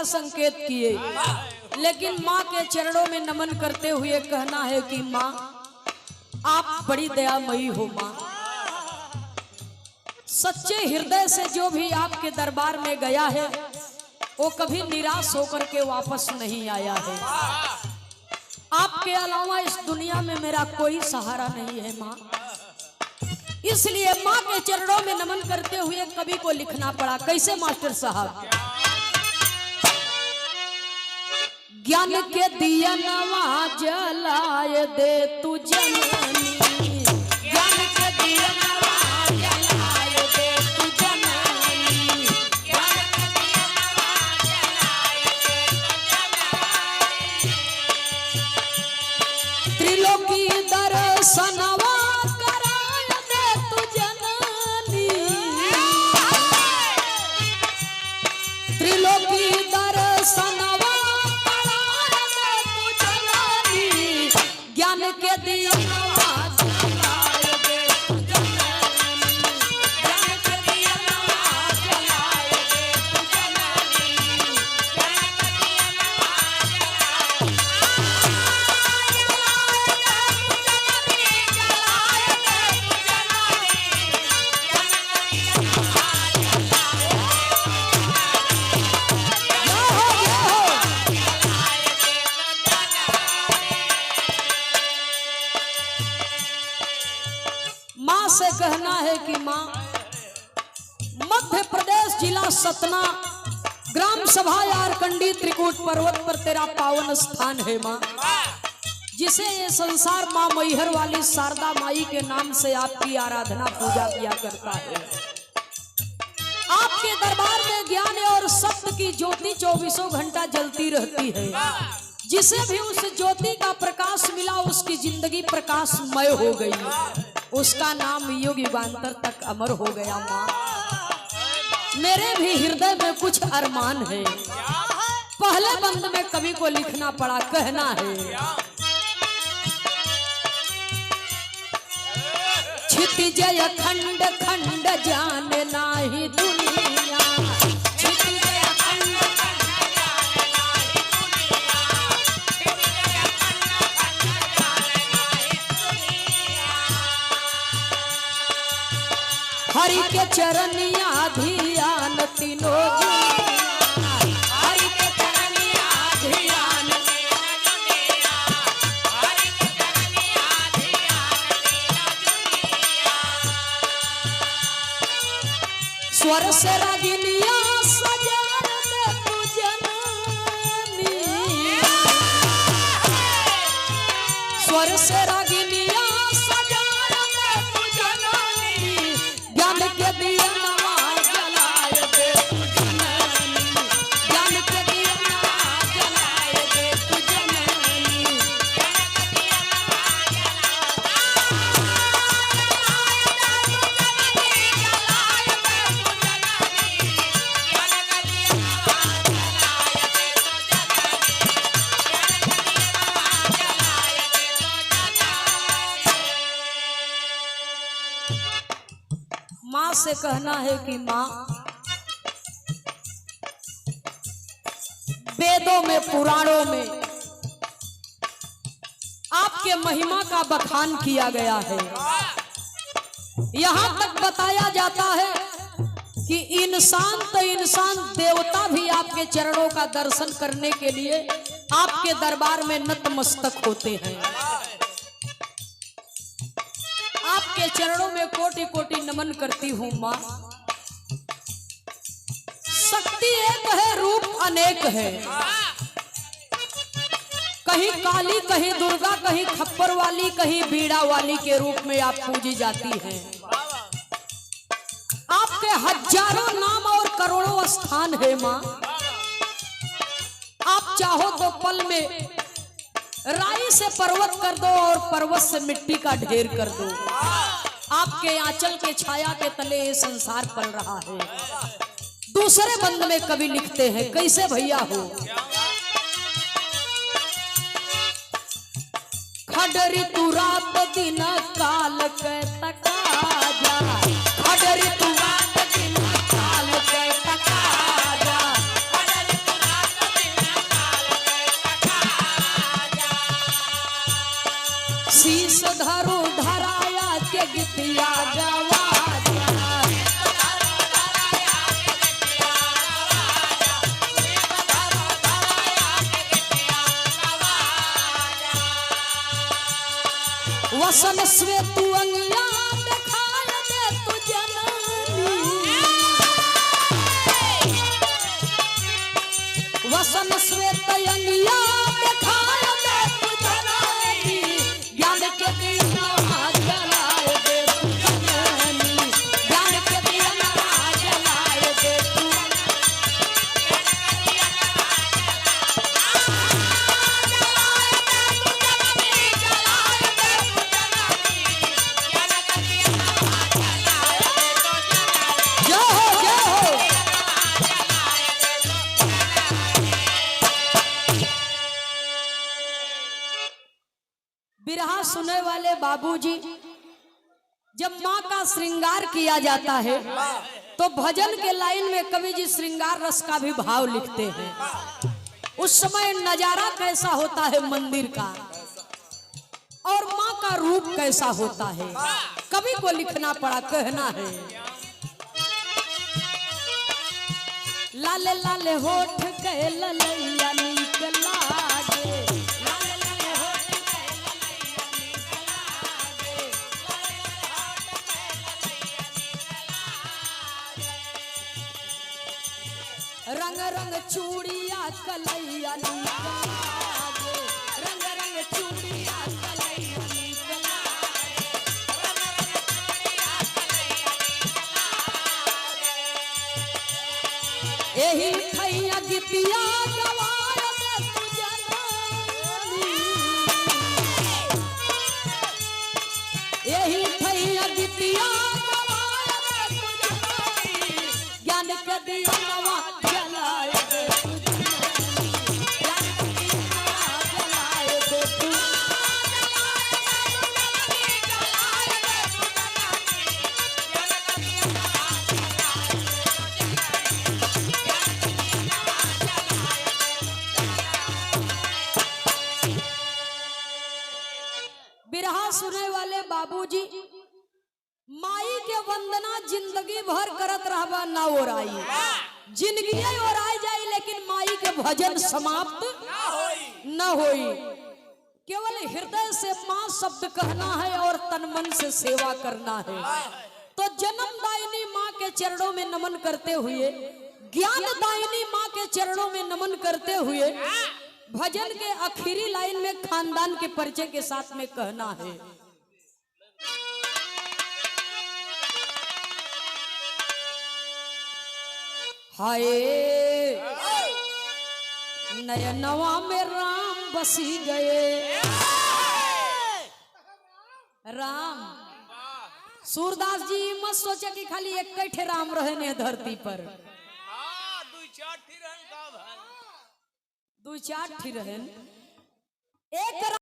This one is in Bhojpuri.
संकेत किए, लेकिन माँ के चरणों में नमन करते हुए कहना है कि माँ आप बड़ी दयामयी हो। माँ सच्चे हृदय से जो भी आपके दरबार में गया है वो कभी निराश होकर के वापस नहीं आया है। आपके अलावा इस दुनिया में मेरा कोई सहारा नहीं है माँ। इसलिए माँ के चरणों में नमन करते हुए कवि को लिखना पड़ा। कैसे मास्टर साहब? ज्ञान के दिया नवा जलाए दे तू जननी, ज्ञान के दिया नवा जलाए दे तू जननी, ज्ञान के दिया नवा जलाए दे तू जननी, त्रिलोकी दर्शनवा कराए दे तू जननी, त्रिलोकी दर्शनवा ज्ञान के दिया नवा जलाए दे तू जननी, ज्ञान के दिया नवा जलाए दे तू जननी, ज्ञान के दिया नवा जलाए दे तू जननी, ज्ञान के दिया नवा माँ से कहना है कि माँ मध्य प्रदेश जिला सतना ग्राम सभा यारकंडी त्रिकूट पर्वत पर तेरा पावन स्थान है माँ, जिसे ये संसार माँ मैहर वाली शारदा माई के नाम से आपकी आराधना पूजा किया करता है। आपके दरबार में ज्ञान और सत्य की ज्योति 24 घंटा जलती रहती है। जिसे भी उस ज्योति का प्रकाश मिला उसकी जिंदगी प्रकाशमय हो गई, उसका नाम युग युगांतर तक अमर हो गया। माँ मेरे भी हृदय में कुछ अरमान है। पहले बंद में कवि को लिखना पड़ा। कहना है क्षितिजय खंड खंड जाने नाही दुनिया, क्षितिजय खंड खंड जाने नाही दुनिया, क्षितिजय खंड खंड जाने नाही दुनिया, हरि के चरनिया ध्यान तीनों दुनिया, हरि के चरनिया ध्यान तीनों दुनिया, हरि के चरनिया ध्यान तीनों दुनिया, स्वर से रागिनिया सजान दे तू जननी, स्वर से रागिनिया सजान दे तू जननी, ज्ञान के दिया नवा जलाए दे तू जननी, ज्ञान के दिया नवा जलाए दे तू जननी, ज्ञान के दिया नवा जलाए दे तू जननी, ज्ञान के दिया नवा जलाए दे तू जननी, ज्ञान के दिया नवा जलाए दे तू जननी। माँ से कहना है कि माँ वेदों में पुराणों में आपके महिमा का बखान किया गया है। यहाँ तक बताया जाता है कि इंसान तो इंसान, देवता भी आपके चरणों का दर्शन करने के लिए आपके दरबार में नतमस्तक होते हैं। आपके चरणों में कोटि कोटि नमन करती हूँ माँ। शक्ति एक है, रूप अनेक है। कहीं काली, कहीं दुर्गा, कहीं खप्पर वाली, कहीं बीड़ा वाली के रूप में आप पूजी जाती हैं। आपके हजारों नाम और करोड़ों स्थान है माँ। आप चाहो तो पल में राई से पर्वत कर दो और पर्वत से मिट्टी का ढेर कर दो। आपके आंचल के छाया के तले ये संसार पल रहा है। दूसरे बंद में कवि लिखते हैं, कैसे भैया हो? खडरी तू रात दिन काल के तकाजा, खडरी तू रात दिन काल के तकाजा, खडरी तू रात शीश धरो धराया के गीतिया गवा वसन श्वेत अंगिया दिखाय दे तू जननी वसन श्वेत अंगिया दिखाय दे तू जननी ज्ञान के दिया जलाए दे तू जननी ज्ञान के दिया जलाए दे तू बिरहा सुनने वाले बाबूजी, जब माँ का श्रृंगार किया जाता है तो भजन के लाइन में कवि जी श्रृंगार रस का भी भाव लिखते हैं। उस समय नजारा कैसा होता है मंदिर का और माँ का रूप कैसा होता है, कवि को लिखना पड़ा, कहना है लाले लाले होठ के ललैया नीक लागे रंग रंग चूड़िया कलैया नीक लागे रंग रंग चूड़िया कलैया नीक लागे एही खैया गीतिया गवाय दे तू जननी एही खैया गीतिया गवाय दे तू जननी ज्ञान के दिया बिरहा सुने वाले बाबूजी, माई के वंदना जिंदगी भर करत रहबा ना ओराई, जिंदगी ओराई जाई लेकिन माई के भजन समाप्त न होई। केवल हृदय से माँ शब्द कहना है और तन मन से सेवा करना है। तो जन्मदायिनी माँ के चरणों में नमन करते हुए, ज्ञानदायिनी माँ के चरणों में नमन करते हुए भजन के आखिरी लाइन में खानदान के परिचय के साथ में कहना है हाय नयनवा में राम बसी गए। राम सूरदास जी मत सोचे कि खाली एक ठे राम रहे ने धरती पर, दू चार ठी रहन